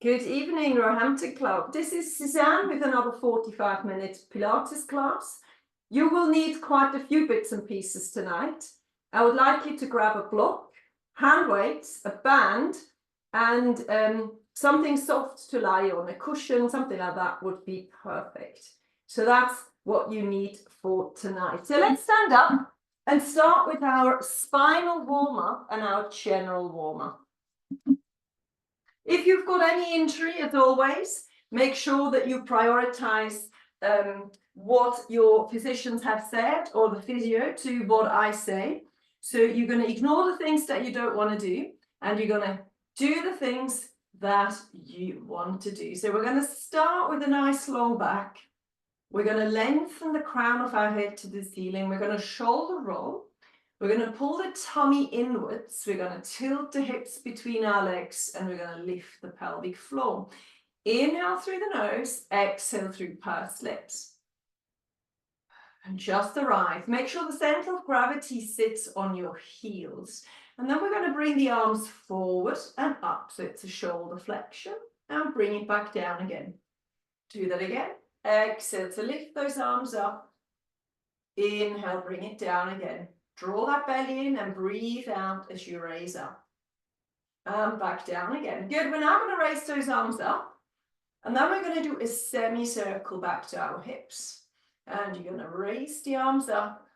Good evening, Roehampton Club. This is Susanne with another 45-minute Pilates class. You will need quite a few bits and pieces tonight. I would like you to grab a block, hand weights, a band, and something soft to lie on, a cushion, something like that would be perfect. So that's what you need for tonight. So let's stand up and start with our spinal warm-up and our general warm-up. If you've got any injury, as always, make sure that you prioritize what your physicians have said or the physio to what I say. So you're going to ignore the things that you don't want to do, and you're going to do the things that you want to do. So we're going to start with a nice long back. We're going to lengthen the crown of our head to the ceiling. We're going to shoulder roll. We're going to pull the tummy inwards. We're going to tilt the hips between our legs, and we're going to lift the pelvic floor. Inhale through the nose, exhale through pursed lips. And just arrive. Make sure the center of gravity sits on your heels. And then we're going to bring the arms forward and up. So it's a shoulder flexion. And bring it back down again. Do that again. Exhale to lift those arms up. Inhale, bring it down again. Draw that belly in and breathe out as you raise up. And back down again. Good. We're now going to raise those arms up. And then we're going to do a semicircle back to our hips. And you're going to raise the arms up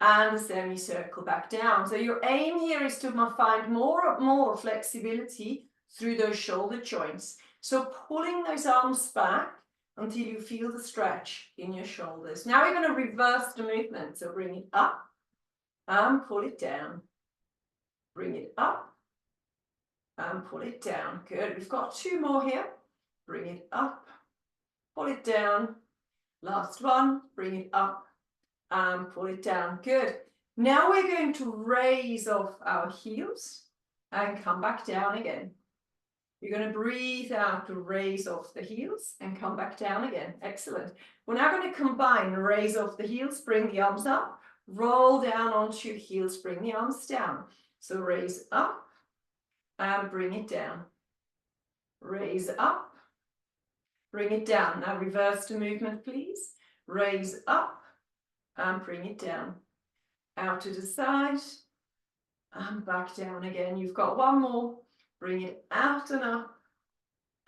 and a semicircle back down. So your aim here is to find more flexibility through those shoulder joints. So pulling those arms back until you feel the stretch in your shoulders. Now we're going to reverse the movement. So bring it up and pull it down. Bring it up and pull it down. Good. We've got two more here. Bring it up, pull it down. Last one, bring it up and pull it down. Good. Now we're going to raise off our heels and come back down again. You're going to breathe out to raise off the heels and come back down again. Excellent. We're now going to combine raise off the heels, bring the arms up, roll down onto your heels, bring the arms down. So raise up and bring it down. Raise up. Bring it down. Now reverse the movement, please. Raise up and bring it down. Out to the side and back down again. You've got one more. Bring it out and up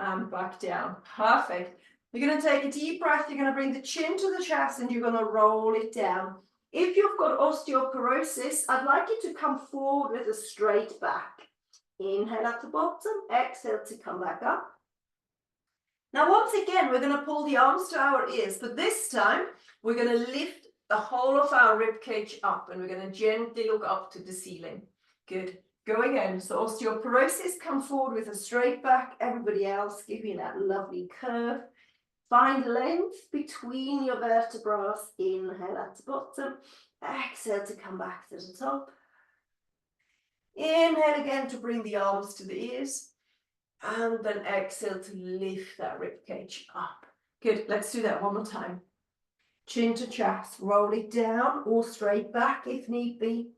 and back down. Perfect. You're going to take a deep breath. You're going to bring the chin to the chest and you're going to roll it down. If you've got osteoporosis, I'd like you to come forward with a straight back. Inhale at the bottom. Exhale to come back up. Now, once again, we're going to pull the arms to our ears, but this time we're going to lift the whole of our rib cage up and we're going to gently look up to the ceiling. Good. Go again. So osteoporosis, come forward with a straight back. Everybody else, give me that lovely curve. Find length between your vertebrae. Inhale at the bottom. Exhale to come back to the top. Inhale again to bring the arms to the ears. And then exhale to lift that rib cage up. Good. Let's do that one more time. Chin to chest. Roll it down or straight back if need be.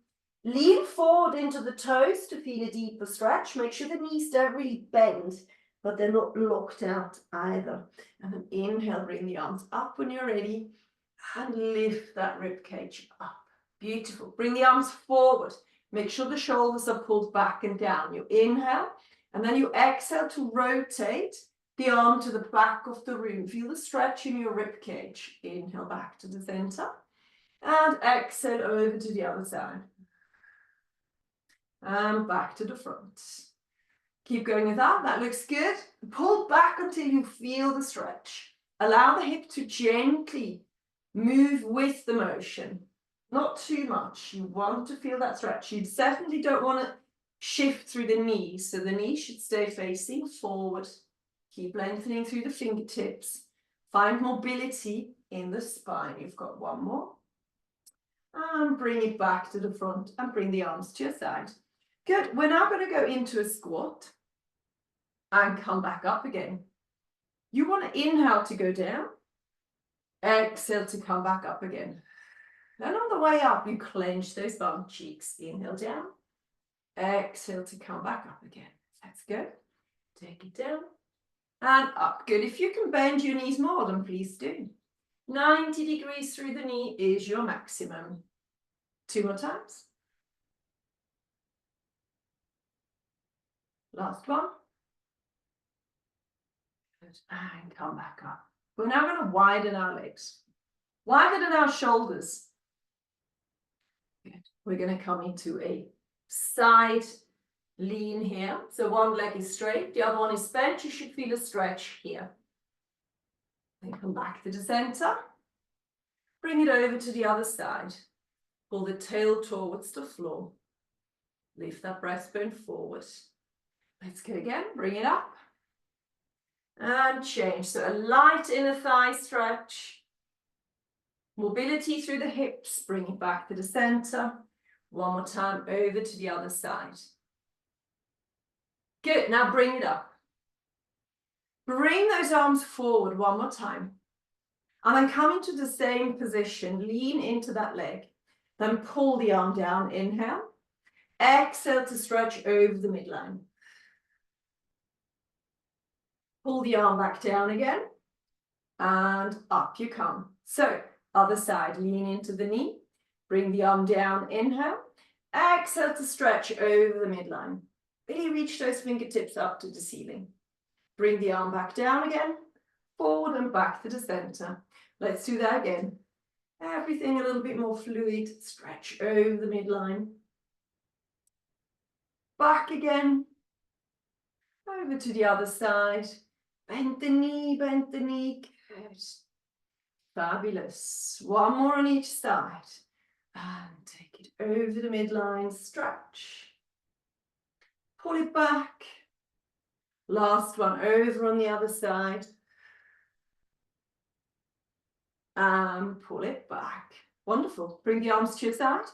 Lean forward into the toes to feel a deeper stretch. Make sure the knees don't really bend, but they're not locked out either. And then inhale, bring the arms up when you're ready. And lift that rib cage up. Beautiful. Bring the arms forward. Make sure the shoulders are pulled back and down. You inhale. And then you exhale to rotate the arm to the back of the room. Feel the stretch in your rib cage. Inhale back to the center. And exhale over to the other side. And back to the front. Keep going with that. That looks good. Pull back until you feel the stretch. Allow the hip to gently move with the motion. Not too much. You want to feel that stretch. You definitely don't want to shift through the knees, so the knees should stay facing forward. Keep lengthening through the fingertips. Find mobility in the spine. You've got one more. And bring it back to the front and bring the arms to your side. Good. We're now going to go into a squat and come back up again. You want to inhale to go down. Exhale to come back up again. Then on the way up, you clench those bum cheeks. Inhale down. Exhale to come back up again. That's good. Take it down. and up. Good. If you can bend your knees more, then please do. 90 degrees through the knee is your maximum. 2 more times. Last one. Good. And come back up. We're now going to widen our legs. Widen our shoulders. Good. We're going to come into a side lean here. So one leg is straight, the other one is bent. You should feel a stretch here. Then come back to the center. Bring it over to the other side. Pull the tail towards the floor. Lift that breastbone forward. Let's go again. Bring it up. And change. So a light inner thigh stretch. Mobility through the hips. Bring it back to the center. One more time over to the other side. Good. Now bring it up. Bring those arms forward one more time. And then come into the same position. Lean into that leg. Then pull the arm down. Inhale. Exhale to stretch over the midline. Pull the arm back down again. And up you come. So, other side. Lean into the knee. Bring the arm down. Inhale. Exhale to stretch over the midline. Really reach those fingertips up to the ceiling. Bring the arm back down again. Forward and back to the center. Let's do that again. Everything a little bit more fluid. Stretch over the midline. Back again. Over to the other side. Bend the knee, bend the knee. Good. Fabulous. One more on each side. And take it over the midline. Stretch. Pull it back. Last one over on the other side. And pull it back. Wonderful. Bring the arms to your side.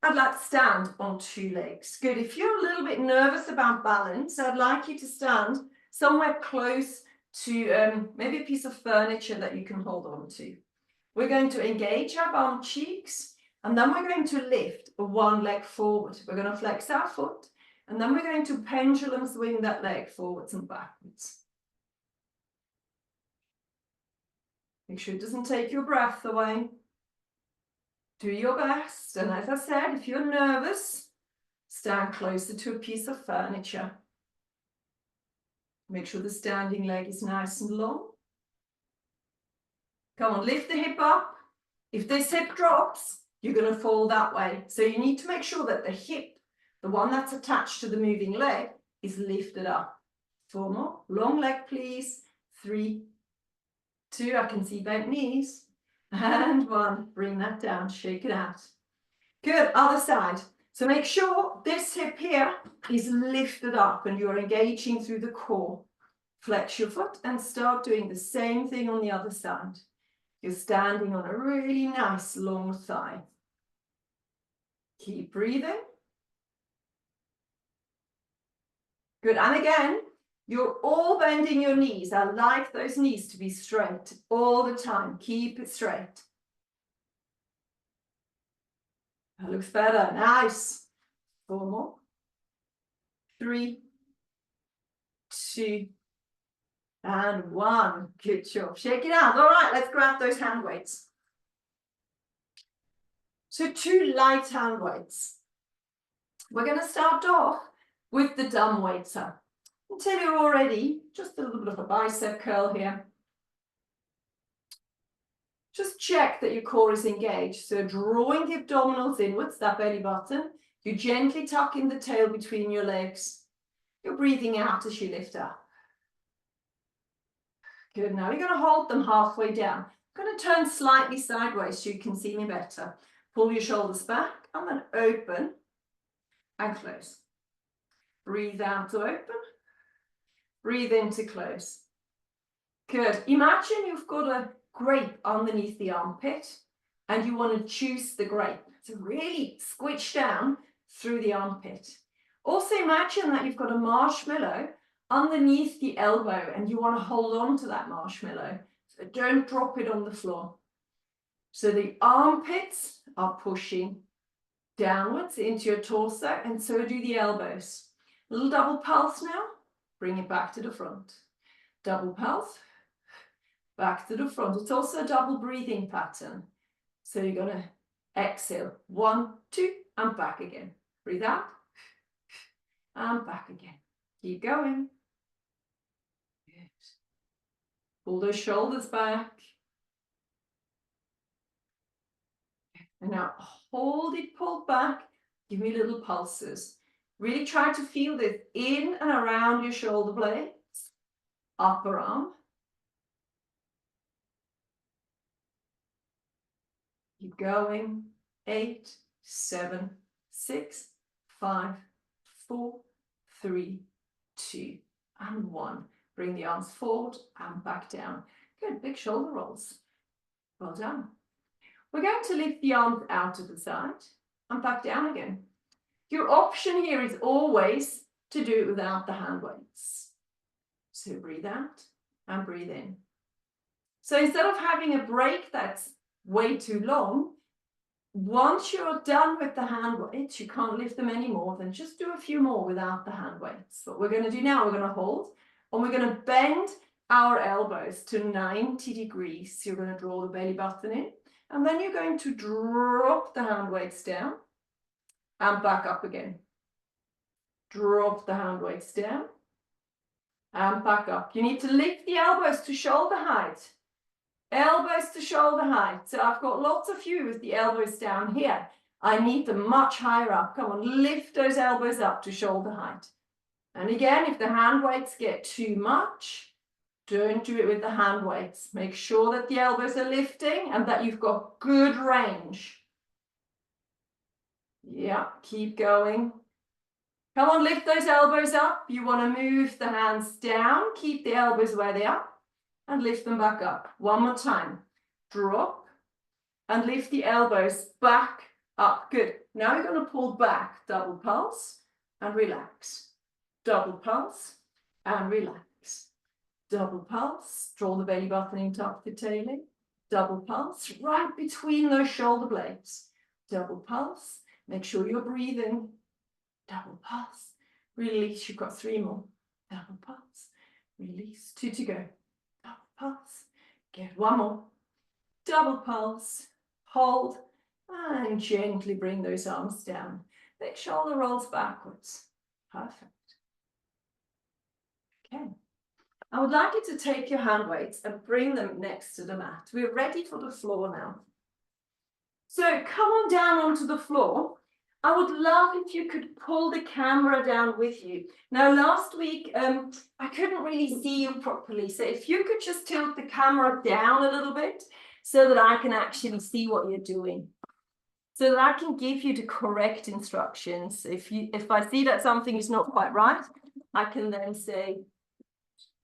I'd like to stand on 2 legs. Good. If you're a little bit nervous about balance, I'd like you to stand somewhere close to maybe a piece of furniture that you can hold on to. We're going to engage our bum cheeks, and then we're going to lift one leg forward. We're going to flex our foot, and then we're going to pendulum swing that leg forwards and backwards. Make sure it doesn't take your breath away. Do your best, and as I said, if you're nervous, stand closer to a piece of furniture. Make sure the standing leg is nice and long. Come on, lift the hip up. If this hip drops, you're going to fall that way. So you need to make sure that the hip, the one that's attached to the moving leg, is lifted up. 4 more. Long leg, please. 3, 2, I can see bent knees. And 1, bring that down, shake it out. Good, other side. So make sure this hip here is lifted up and you're engaging through the core. Flex your foot and start doing the same thing on the other side. You're standing on a really nice long thigh. Keep breathing. Good, and again, you're all bending your knees. I like those knees to be straight all the time. Keep it straight. That looks better. Nice. 4 more. 3, 2, and 1. Good job. Shake it out. All right, let's grab those hand weights. So 2 light hand weights. We're going to start off with the dumb weights up. Until you're all ready, just a little bit of a bicep curl here. Just check that your core is engaged. So drawing the abdominals inwards, that belly button. You gently tuck in the tail between your legs. You're breathing out as you lift up. Good. Now you're going to hold them halfway down. I'm going to turn slightly sideways so you can see me better. Pull your shoulders back and then open and close. Breathe out to open. Breathe in to close. Good. Imagine you've got a grape underneath the armpit and you want to juice the grape. So really squish down through the armpit. Also imagine that you've got a marshmallow underneath the elbow and you want to hold on to that marshmallow. So don't drop it on the floor. So the armpits are pushing downwards into your torso and so do the elbows. A little double pulse now. Bring it back to the front. double pulse, back to the front. It's also a double breathing pattern. So you're going to exhale, 1, 2, and back again. Breathe out, and back again. Keep going. Good. Pull those shoulders back. And now hold it pulled back. Give me little pulses. Really try to feel this in and around your shoulder blades. Upper arm. Keep going. 8, 7, 6, 5, 4, 3, 2, and 1. Bring the arms forward and back down. Good, big shoulder rolls. Well done. We're going to lift the arms out to the side and back down again. Your option here is always to do it without the hand weights. So breathe out and breathe in. So instead of having a break that's way too long, once you're done with the hand weights, you can't lift them anymore, then just do a few more without the hand weights. What we're going to do now, we're going to hold and we're going to bend our elbows to 90 degrees. So you're going to draw the belly button in and then you're going to drop the hand weights down and back up again. Drop the hand weights down and back up. You need to lift the elbows to shoulder height. Elbows to shoulder height. So I've got lots of you with the elbows down here. I need them much higher up. Come on, lift those elbows up to shoulder height. And again, if the hand weights get too much, don't do it with the hand weights. Make sure that the elbows are lifting and that you've got good range. Yeah, keep going. Come on, lift those elbows up. You want to move the hands down. Keep the elbows where they are and lift them back up. One more time. Drop and lift the elbows back up. Good. Now you're going to pull back. Double pulse and relax. Double pulse and relax. Double pulse. Draw the belly button in, tuck the tail in. Double pulse right between those shoulder blades. Double pulse. Make sure you're breathing. Double pulse. Release. You've got 3 more. Double pulse. Release. 2 to go. Double pulse. Get 1 more. Double pulse. Hold. And gently bring those arms down. Big shoulder rolls backwards. Perfect. Okay. I would like you to take your hand weights and bring them next to the mat. We're ready for the floor now. So come on down onto the floor. I would love if you could pull the camera down with you. Now, last week, I couldn't really see you properly. So if you could just tilt the camera down a little bit so that I can actually see what you're doing. So that I can give you the correct instructions. If I see that something is not quite right, I can then say,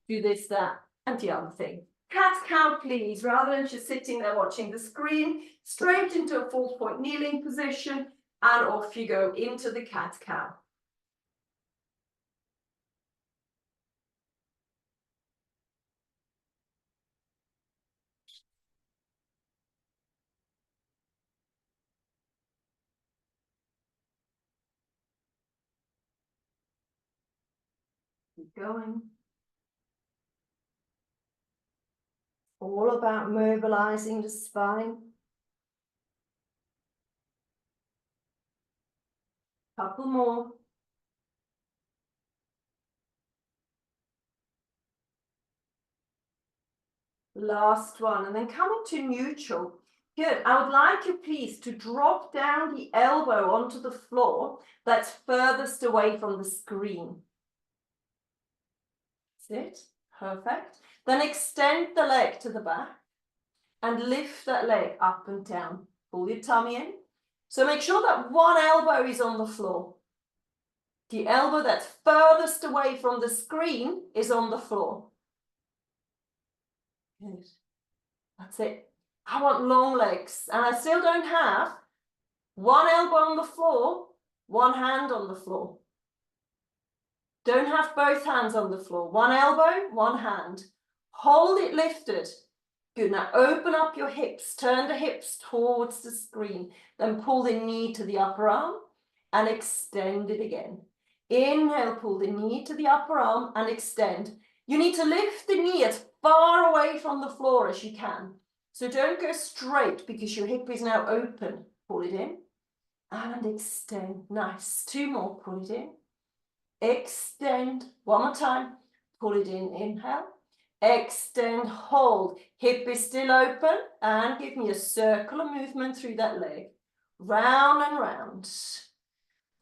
do this, that, and the other thing. Cat-cow, please, rather than just sitting there watching the screen, straight into a 4-point kneeling position, and off you go into the cat-cow. Keep going. All about mobilizing the spine. Couple more. Last one, and then come into neutral. Good. I would like you, please, to drop down the elbow onto the floor that's furthest away from the screen. That's it. Perfect. Then extend the leg to the back and lift that leg up and down. Pull your tummy in. So make sure that one elbow is on the floor. The elbow that's furthest away from the screen is on the floor. Good. That's it. I want long legs, and I still don't have one elbow on the floor, one hand on the floor. Don't have both hands on the floor. One elbow, one hand. Hold it lifted. Good. Now open up your hips. Turn the hips towards the screen. Then pull the knee to the upper arm and extend it again. Inhale, pull the knee to the upper arm and extend. You need to lift the knee as far away from the floor as you can. So don't go straight because your hip is now open. Pull it in and extend. Nice. 2 more. Pull it in. Extend. 1 more time. Pull it in. Inhale. Extend. Hold. Hip is still open. And give me a circular movement through that leg. Round and round.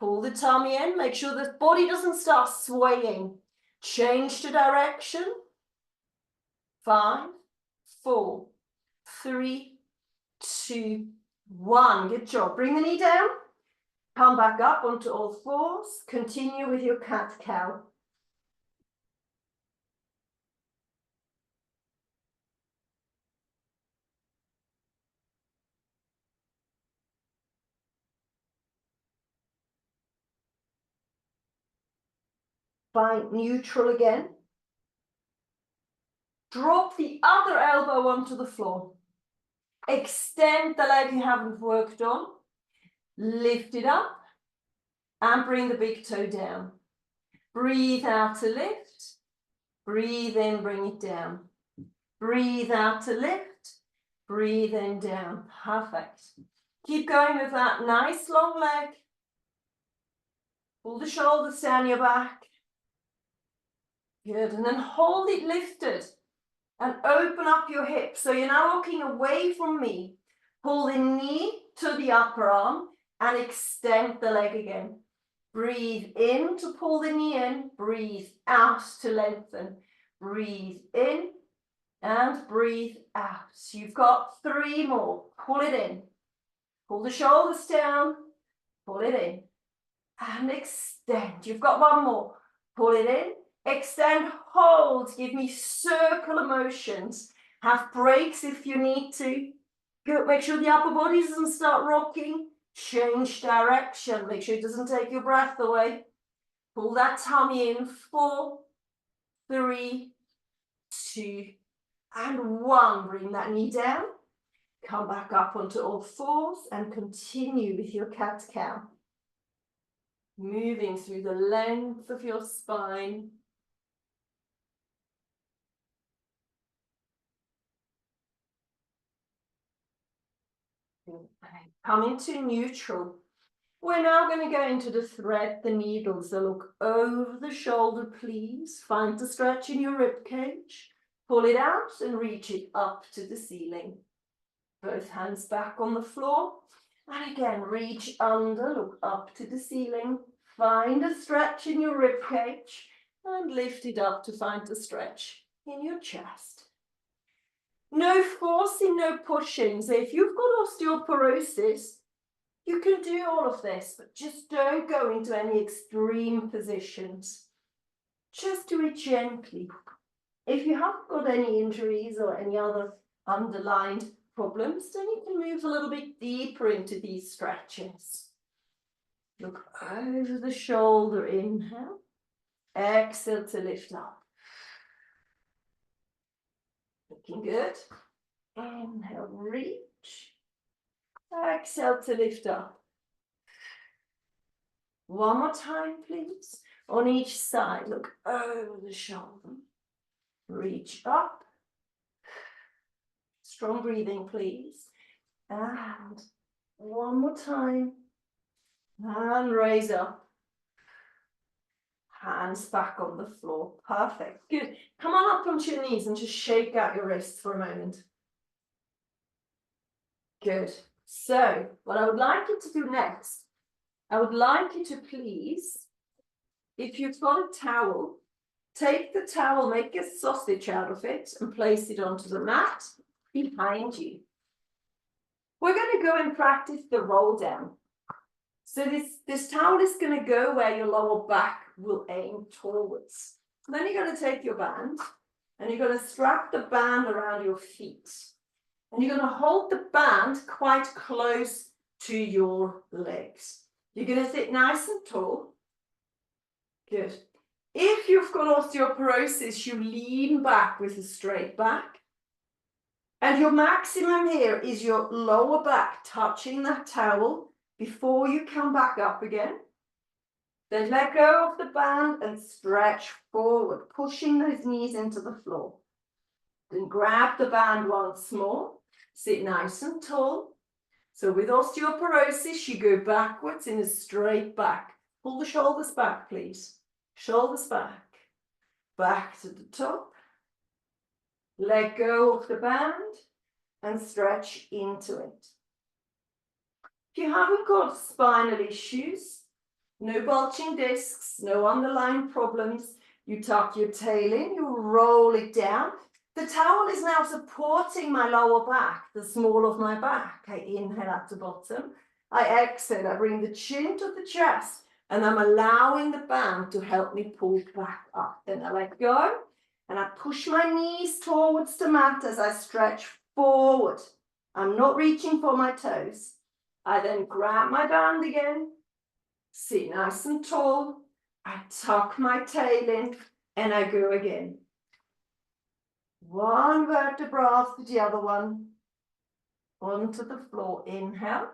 Pull the tummy in. Make sure the body doesn't start swaying. Change the direction. 5, 4, 3, 2, 1. Good job. Bring the knee down. Come back up onto all fours. Continue with your cat-cow. Find neutral again. Drop the other elbow onto the floor. Extend the leg you haven't worked on. Lift it up. And bring the big toe down. Breathe out to lift. Breathe in, bring it down. Breathe out to lift. Breathe in, down. Perfect. Keep going with that nice long leg. Pull the shoulders down your back. Good. And then hold it lifted. And open up your hips. So you're now looking away from me. Pull the knee to the upper arm and extend the leg again. Breathe in to pull the knee in. Breathe out to lengthen. Breathe in and breathe out. So you've got 3 more. Pull it in. Pull the shoulders down. Pull it in. And extend. You've got 1 more. Pull it in. Extend, hold. Give me circular motions. Have breaks if you need to. Good. Make sure the upper body doesn't start rocking. Change direction. Make sure it doesn't take your breath away. Pull that tummy in. 4, 3, 2, and 1. Bring that knee down. Come back up onto all fours and continue with your cat-cow. Moving through the length of your spine. Come into neutral. We're now going to go into the thread the needle. So look over the shoulder, please. Find the stretch in your rib cage. Pull it out and reach it up to the ceiling. Both hands back on the floor. And again, reach under, look up to the ceiling. Find a stretch in your rib cage and lift it up to find the stretch in your chest. No forcing, no pushing. So if you've got osteoporosis, you can do all of this, but just don't go into any extreme positions. Just do it gently. If you haven't got any injuries or any other underlying problems, then you can move a little bit deeper into these stretches. Look over the shoulder, inhale. Exhale to lift up. Looking good. Inhale, reach. Exhale to lift up. 1 more time, please. On each side, look over the shoulder. Reach up. Strong breathing, please. And 1 more time. And raise up. Hands back on the floor. Perfect. Good. Come on up onto your knees and just shake out your wrists for a moment. Good. So, what I would like you to do next, I would like you to please, if you've got a towel, take the towel, make a sausage out of it, and place it onto the mat behind you. We're going to go and practice the roll down. So this towel is going to go where your lower back will aim towards. Then you're going to take your band and you're going to strap the band around your feet. And you're going to hold the band quite close to your legs. You're going to sit nice and tall. Good. If you've got osteoporosis, you lean back with a straight back. And your maximum here is your lower back touching that towel before you come back up again. Then let go of the band and stretch forward, pushing those knees into the floor. Then grab the band once more, sit nice and tall. So with osteoporosis, you go backwards in a straight back. Pull the shoulders back, please. Shoulders back. Back to the top. Let go of the band and stretch into it. If you haven't got spinal issues, no bulging discs, no underlying problems, you tuck your tail in, you roll it down. The towel is now supporting my lower back, the small of my back. I inhale at the bottom. I exhale, I bring the chin to the chest, and I'm allowing the band to help me pull back up. Then I let go, and I push my knees towards the mat as I stretch forward. I'm not reaching for my toes. I then grab my band again, sit nice and tall. I tuck my tail in, and I go again. One vertebra after the other one. Onto the floor. Inhale.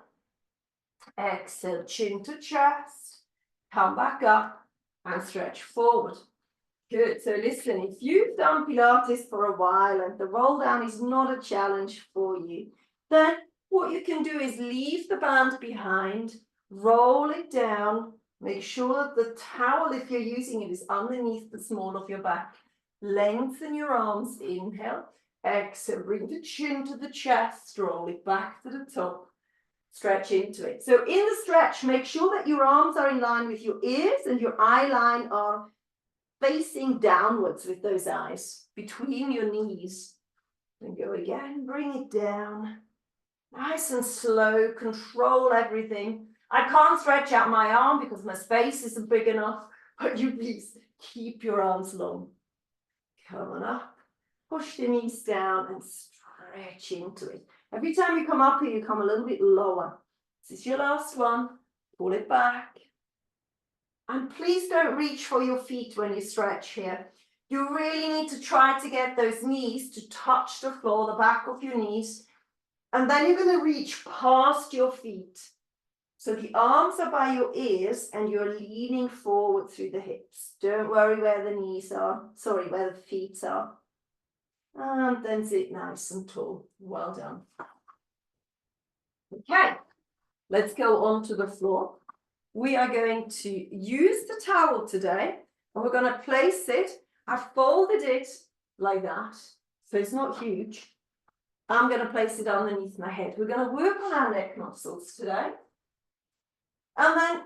Exhale, chin to chest. Come back up and stretch forward. Good. So listen, if you've done Pilates for a while and the roll down is not a challenge for you, then what you can do is leave the band behind, roll it down, make sure that the towel, if you're using it, is underneath the small of your back. Lengthen your arms, inhale, exhale, bring the chin to the chest, roll it back to the top, stretch into it. So in the stretch, make sure that your arms are in line with your ears and your eye line are facing downwards with those eyes, between your knees. Then go again, bring it down. Nice and slow, control everything. I can't stretch out my arm because my space isn't big enough, but you please keep your arms long. Come on up, push the knees down and stretch into it. Every time you come up here, you come a little bit lower. This is your last one. Pull it back. And please don't reach for your feet when you stretch here. You really need to try to get those knees to touch the floor, the back of your knees. And then you're going to reach past your feet. So the arms are by your ears and you're leaning forward through the hips. Don't worry where the knees are, where the feet are. And then sit nice and tall. Well done. Okay, let's go onto the floor. We are going to use the towel today and we're going to place it. I've folded it like that, so it's not huge. I'm going to place it underneath my head. We're going to work on our neck muscles today. And then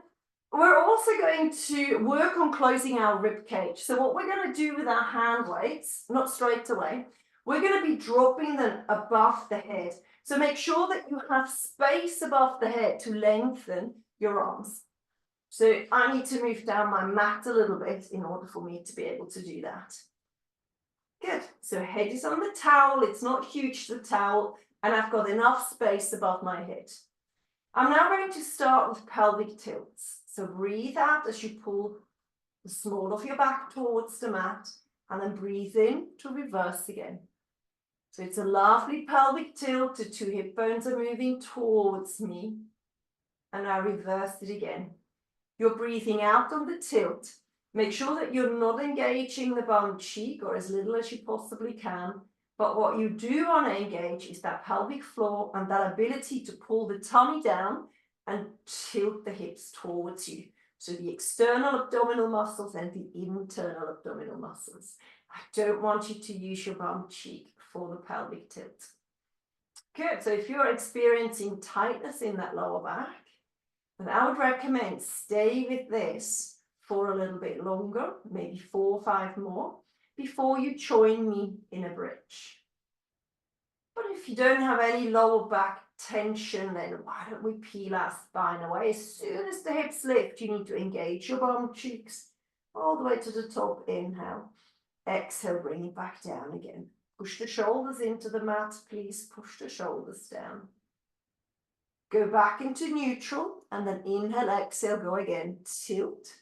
we're also going to work on closing our rib cage. So what we're going to do with our hand weights, not straight away, we're going to be dropping them above the head. So make sure that you have space above the head to lengthen your arms. So I need to move down my mat a little bit in order for me to be able to do that. Good. So head is on the towel. It's not huge, the towel, and I've got enough space above my head. I'm now going to start with pelvic tilts. So breathe out as you pull the small of your back towards the mat, and then breathe in to reverse again. So it's a lovely pelvic tilt. The two hip bones are moving towards me, and I reverse it again. You're breathing out on the tilt. Make sure that you're not engaging the bum cheek or as little as you possibly can. But what you do want to engage is that pelvic floor and that ability to pull the tummy down and tilt the hips towards you. So the external abdominal muscles and the internal abdominal muscles. I don't want you to use your bum cheek for the pelvic tilt. Good. So if you're experiencing tightness in that lower back, then I would recommend stay with this for a little bit longer, maybe 4 or 5 more, before you join me in a bridge. But if you don't have any lower back tension, then why don't we peel our spine away? As soon as the hips lift, you need to engage your bum cheeks all the way to the top. Inhale. Exhale, bring it back down again. Push the shoulders into the mat, please. Push the shoulders down. Go back into neutral, and then inhale, exhale, go again. Tilt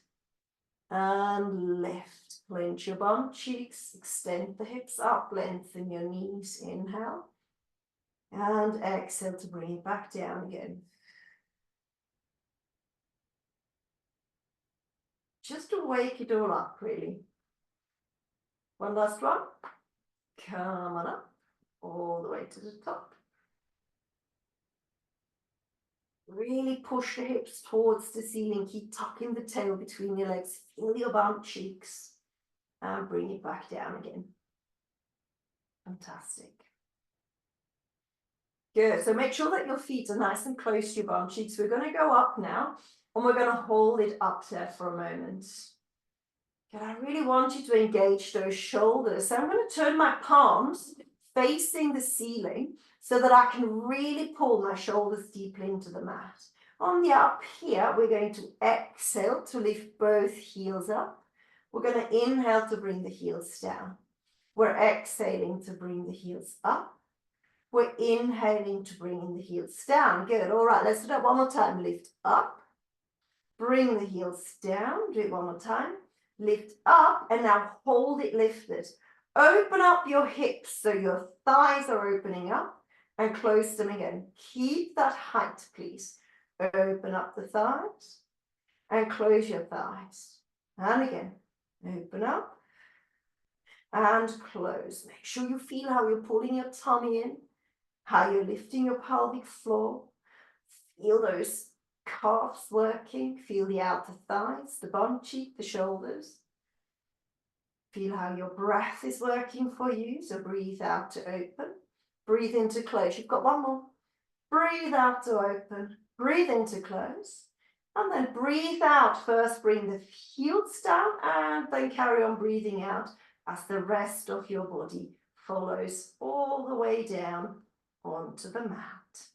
and lift. Clench your bum cheeks, extend the hips up, lengthen your knees. Inhale and exhale to bring it back down again. just to wake it all up, really. One last one. Come on up, all the way to the top. Really push the hips towards the ceiling. Keep tucking the tail between your legs. Feel your bum cheeks. And bring it back down again. Fantastic. Good. So make sure that your feet are nice and close to your bum cheeks. We're going to go up now, and we're going to hold it up there for a moment. Good. I really want you to engage those shoulders. So I'm going to turn my palms facing the ceiling so that I can really pull my shoulders deeply into the mat. On the up here, we're going to exhale to lift both heels up. We're going to inhale to bring the heels down. We're exhaling to bring the heels up. We're inhaling to bring the heels down. Good. All right, let's do that one more time. Lift up. Bring the heels down. Do it one more time. Lift up, and now hold it lifted. Open up your hips so your thighs are opening up, and close them again. Keep that height, please. Open up the thighs and close your thighs. And again, open up and close. Make sure you feel how you're pulling your tummy in, how you're lifting your pelvic floor. Feel those calves working. Feel the outer thighs, the bum cheek, the shoulders. Feel how your breath is working for you. So breathe out to open. Breathe in to close. You've got one more. Breathe out to open. Breathe in to close. And then breathe out. First, bring the heels down, and then carry on breathing out as the rest of your body follows all the way down onto the mat.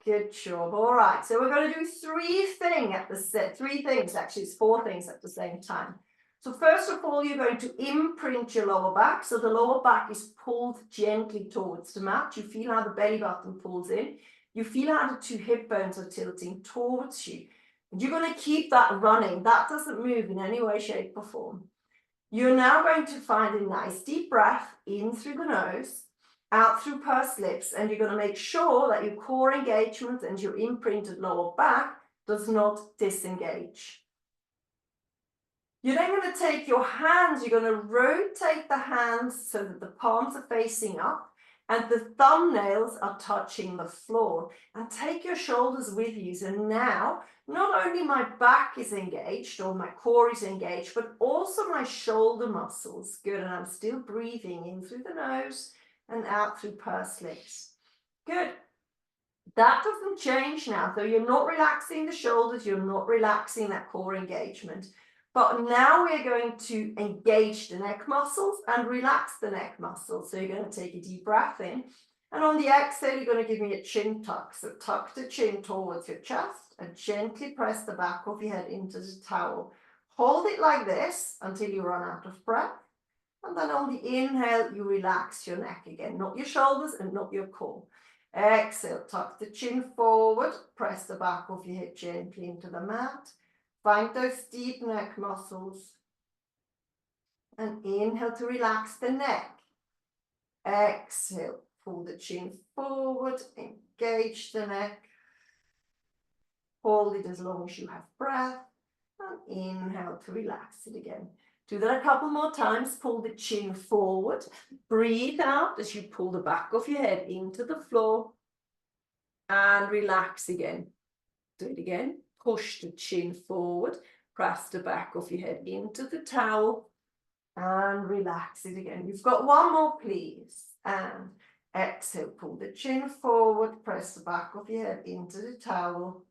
Good job. All right, so we're going to do three things, actually it's 4 things at the same time. So first of all, you're going to imprint your lower back. So the lower back is pulled gently towards the mat. You feel how the belly button pulls in. You feel how the 2 hip bones are tilting towards you. And you're going to keep that running. That doesn't move in any way, shape, or form. You're now going to find a nice deep breath in through the nose, out through pursed lips, and you're going to make sure that your core engagement and your imprinted lower back does not disengage. You're then going to take your hands, you're going to rotate the hands so that the palms are facing up and the thumbnails are touching the floor. And take your shoulders with you. So now, not only my back is engaged or my core is engaged, but also my shoulder muscles. Good, and I'm still breathing in through the nose and out through pursed lips. Good. That doesn't change now. So you're not relaxing the shoulders, you're not relaxing that core engagement. But now we're going to engage the neck muscles and relax the neck muscles. So you're going to take a deep breath in. And on the exhale, you're going to give me a chin tuck. So tuck the chin towards your chest and gently press the back of your head into the towel. Hold it like this until you run out of breath. And then on the inhale, you relax your neck again, not your shoulders and not your core. Exhale, tuck the chin forward, press the back of your head gently into the mat. Find those deep neck muscles. And inhale to relax the neck. Exhale, pull the chin forward, engage the neck. Hold it as long as you have breath. And inhale to relax it again. Do that a couple more times. Pull the chin forward. Breathe out as you pull the back of your head into the floor. And relax again. Do it again. Push the chin forward. Press the back of your head into the towel. And relax it again. You've got one more, please. And exhale. Pull the chin forward. Press the back of your head into the towel.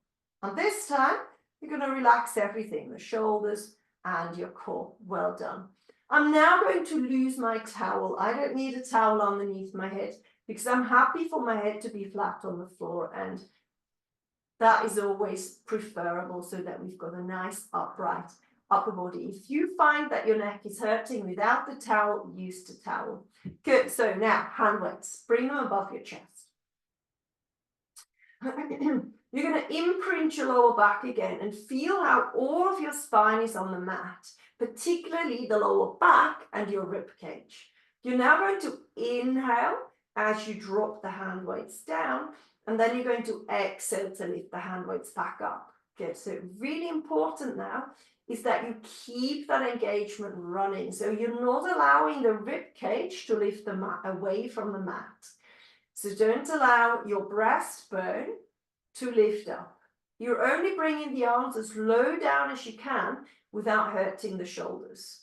And this time, you're going to relax everything. The shoulders and your core. Well done. I'm now going to lose my towel. I don't need a towel underneath my head because I'm happy for my head to be flat on the floor, and that is always preferable so that we've got a nice upright upper body. If you find that your neck is hurting without the towel, use the towel. Good. So now hand weights. Bring them above your chest. You're going to imprint your lower back again and feel how all of your spine is on the mat, particularly the lower back and your rib cage. You're now going to inhale as you drop the hand weights down, and then you're going to exhale to lift the hand weights back up. Good. So really important now is that you keep that engagement running. So you're not allowing the rib cage to lift the mat away from the mat. So don't allow your breastbone to lift up. You're only bringing the arms as low down as you can without hurting the shoulders.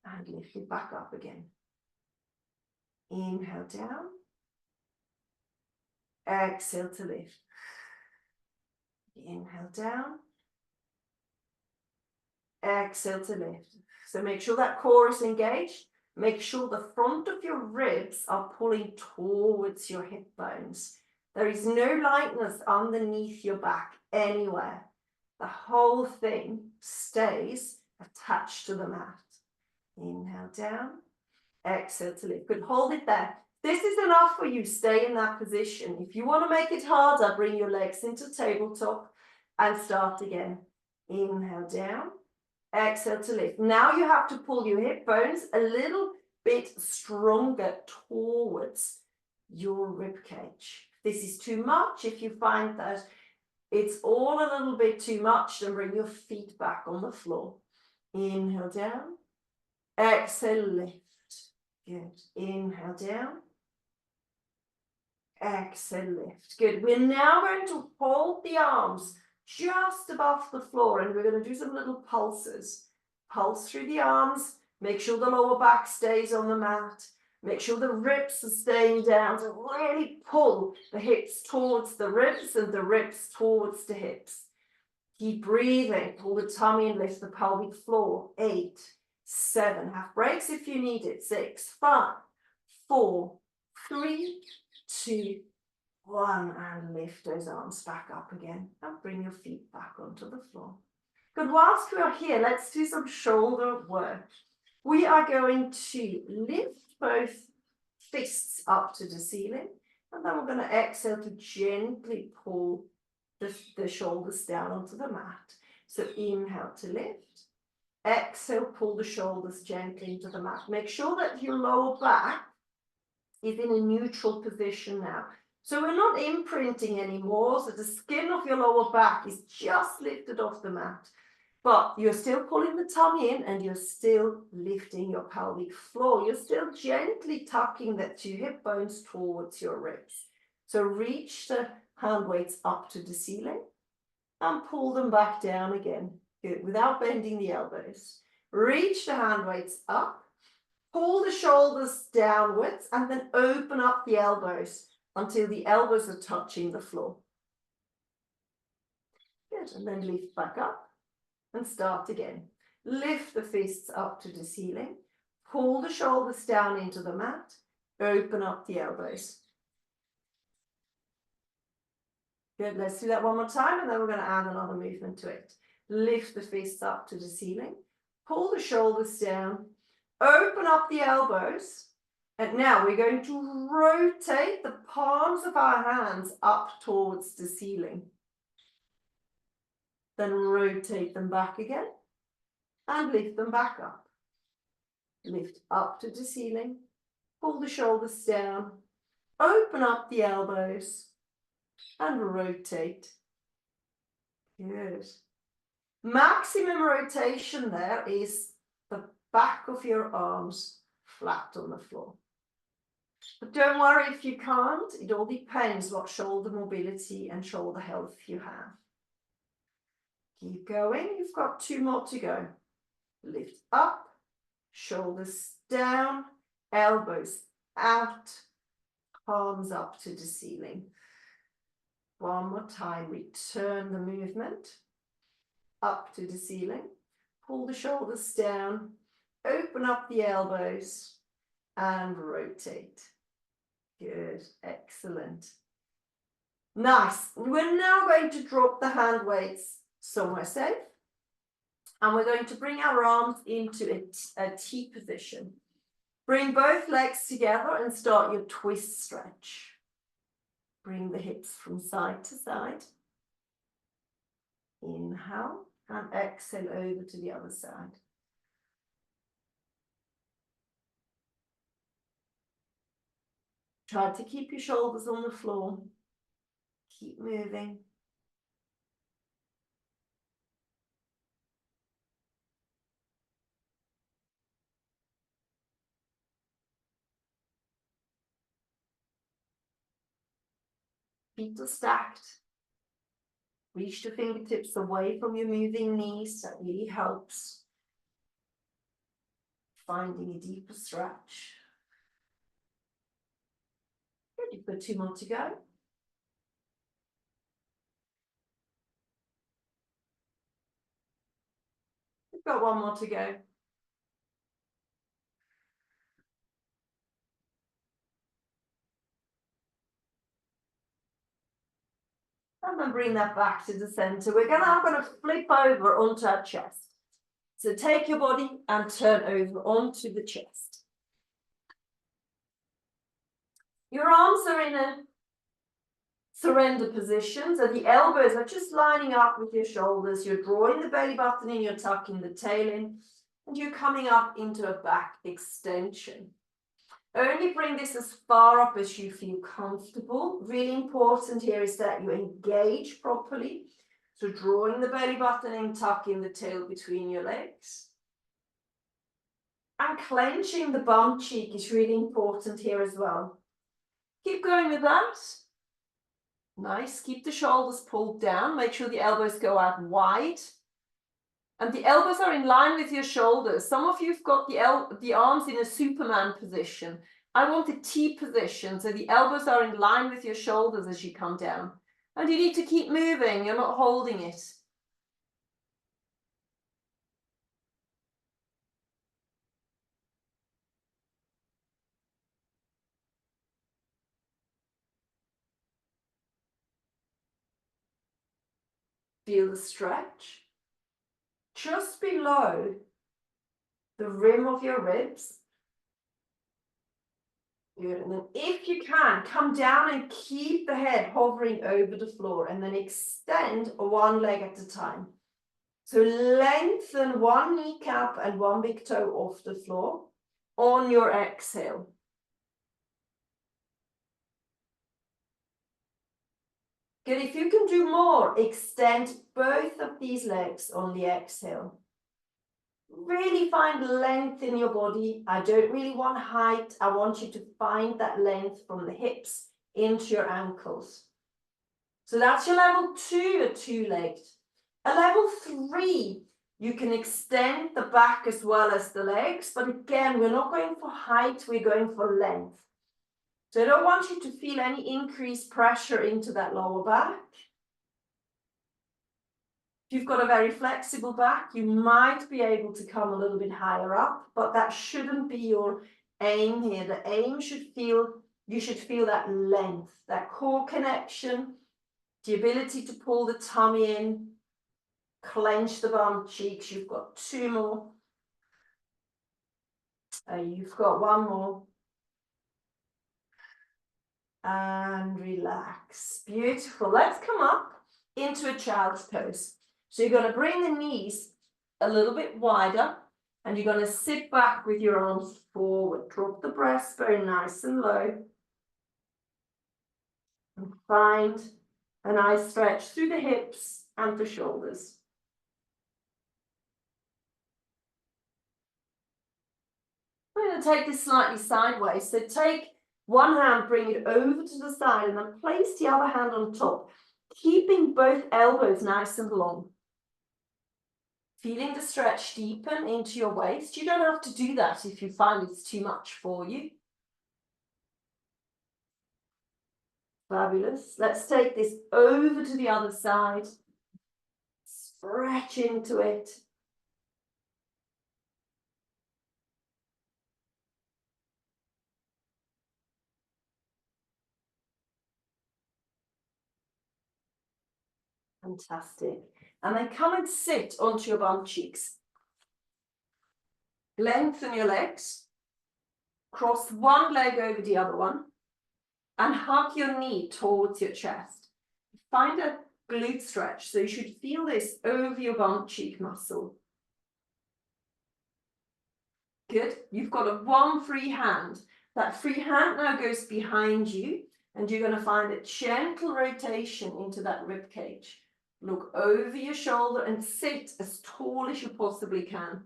And lift it back up again. Inhale down. Exhale to lift. Inhale down. Exhale to lift. So make sure that core is engaged. Make sure the front of your ribs are pulling towards your hip bones. There is no lightness underneath your back anywhere. The whole thing stays attached to the mat. Inhale down. Exhale to lift. Good. Hold it there. This is enough for you. Stay in that position. If you want to make it harder, bring your legs into tabletop and start again. Inhale down. Exhale to lift. Now you have to pull your hip bones a little bit stronger towards your rib cage. This is too much. If you find that it's all a little bit too much, then bring your feet back on the floor. Inhale down. Exhale, lift. Good. Inhale down. Exhale, lift. Good. We're now going to hold the arms just above the floor, and we're going to do some little pulses. Pulse through the arms. Make sure the lower back stays on the mat. Make sure the ribs are staying down. So really pull the hips towards the ribs and the ribs towards the hips. Keep breathing. Pull the tummy and lift the pelvic floor. 8, 7. Have breaks if you need it. 6, 5, 4, 3, 2, 1. And lift those arms back up again. And bring your feet back onto the floor. Good. Whilst we are here, let's do some shoulder work. We are going to lift both fists up to the ceiling. And then we're going to exhale to gently pull the shoulders down onto the mat. So inhale to lift. Exhale, pull the shoulders gently into the mat. Make sure that your lower back is in a neutral position now. So we're not imprinting anymore. So the skin of your lower back is just lifted off the mat. But you're still pulling the tummy in and you're still lifting your pelvic floor. You're still gently tucking the 2 hip bones towards your ribs. So reach the hand weights up to the ceiling and pull them back down again. Good. Without bending the elbows. Reach the hand weights up. Pull the shoulders downwards and then open up the elbows until the elbows are touching the floor. Good. And then lift back up. And start again. Lift the fists up to the ceiling. Pull the shoulders down into the mat. Open up the elbows. Good. Let's do that one more time, and then we're going to add another movement to it. Lift the fists up to the ceiling. Pull the shoulders down. Open up the elbows. And now we're going to rotate the palms of our hands up towards the ceiling. Then rotate them back again and lift them back up. Lift up to the ceiling, pull the shoulders down, open up the elbows and rotate. Good. Maximum rotation there is the back of your arms flat on the floor. But don't worry if you can't. It all depends what shoulder mobility and shoulder health you have. Keep going. You've got 2 more to go. Lift up, shoulders down, elbows out, palms up to the ceiling. One more time. Return the movement up to the ceiling. Pull the shoulders down, open up the elbows and rotate. Good. Excellent. Nice. We're now going to drop the hand weights somewhere safe. And we're going to bring our arms into a T position. Bring both legs together and start your twist stretch. Bring the hips from side to side. Inhale and exhale over to the other side. Try to keep your shoulders on the floor. Keep moving. Feet are stacked. Reach the fingertips away from your moving knees. That really helps. Finding a deeper stretch. Good, you've got 2 more to go. We've got 1 more to go. And then bring that back to the center. We're now going to flip over onto our chest. So take your body and turn over onto the chest. Your arms are in a surrender position. So the elbows are just lining up with your shoulders. You're drawing the belly button in, you're tucking the tail in, and you're coming up into a back extension. Only bring this as far up as you feel comfortable. Really important here is that you engage properly. So drawing the belly button in, tucking the tail between your legs. And clenching the bum cheek is really important here as well. Keep going with that. Nice. Keep the shoulders pulled down. Make sure the elbows go out wide. And the elbows are in line with your shoulders. Some of you've got the arms in a Superman position. I want a T position, so the elbows are in line with your shoulders as you come down. And you need to keep moving. You're not holding it. Feel the stretch. Just below the rim of your ribs. Good. And then if you can, come down and keep the head hovering over the floor and then extend 1 leg at a time. So lengthen 1 kneecap and 1 big toe off the floor on your exhale. Good. If you can do more, extend both of these legs on the exhale. Really find length in your body. I don't really want height. I want you to find that length from the hips into your ankles. So that's your level 2, a 2-legged. A level 3, you can extend the back as well as the legs, but again, we're not going for height, we're going for length. So I don't want you to feel any increased pressure into that lower back. If you've got a very flexible back, you might be able to come a little bit higher up, but that shouldn't be your aim here. The aim should feel, you should feel that length, that core connection, the ability to pull the tummy in, clench the bum cheeks. You've got 2 more. You've got 1 more. And relax. Beautiful. Let's come up into a child's pose. So you're going to bring the knees a little bit wider and you're going to sit back with your arms forward. Drop the breastbone nice and low. And find a nice stretch through the hips and the shoulders. I'm going to take this slightly sideways. So take 1 hand, bring it over to the side, and then place the other hand on top, keeping both elbows nice and long. Feeling the stretch deepen into your waist. You don't have to do that if you find it's too much for you. Fabulous. Let's take this over to the other side. Stretch into it. Fantastic. And then come and sit onto your bum cheeks. Lengthen your legs. Cross 1 leg over the other one. And hug your knee towards your chest. Find a glute stretch. So you should feel this over your bum cheek muscle. Good. You've got a 1 free hand. That free hand now goes behind you. And you're going to find a gentle rotation into that rib cage. Look over your shoulder and sit as tall as you possibly can.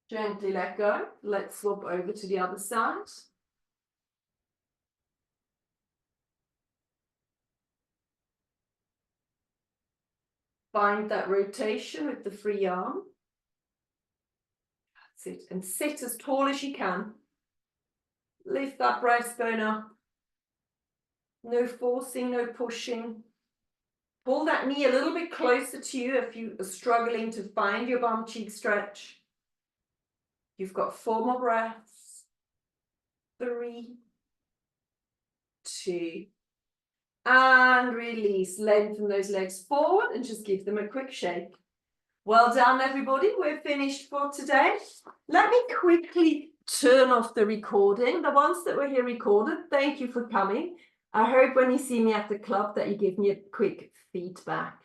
Gently let go. Let's swap over to the other side. Find that rotation with the free arm. That's it. And sit as tall as you can. Lift that breastbone up. No forcing, no pushing. Pull that knee a little bit closer to you if you are struggling to find your bum cheek stretch. You've got 4 more breaths. 3, 2, and release. Lengthen those legs forward and just give them a quick shake. Well done, everybody. We're finished for today. Let me quickly turn off the recording. The ones that were here recorded, thank you for coming. I hope when you see me at the club that you give me a quick feedback.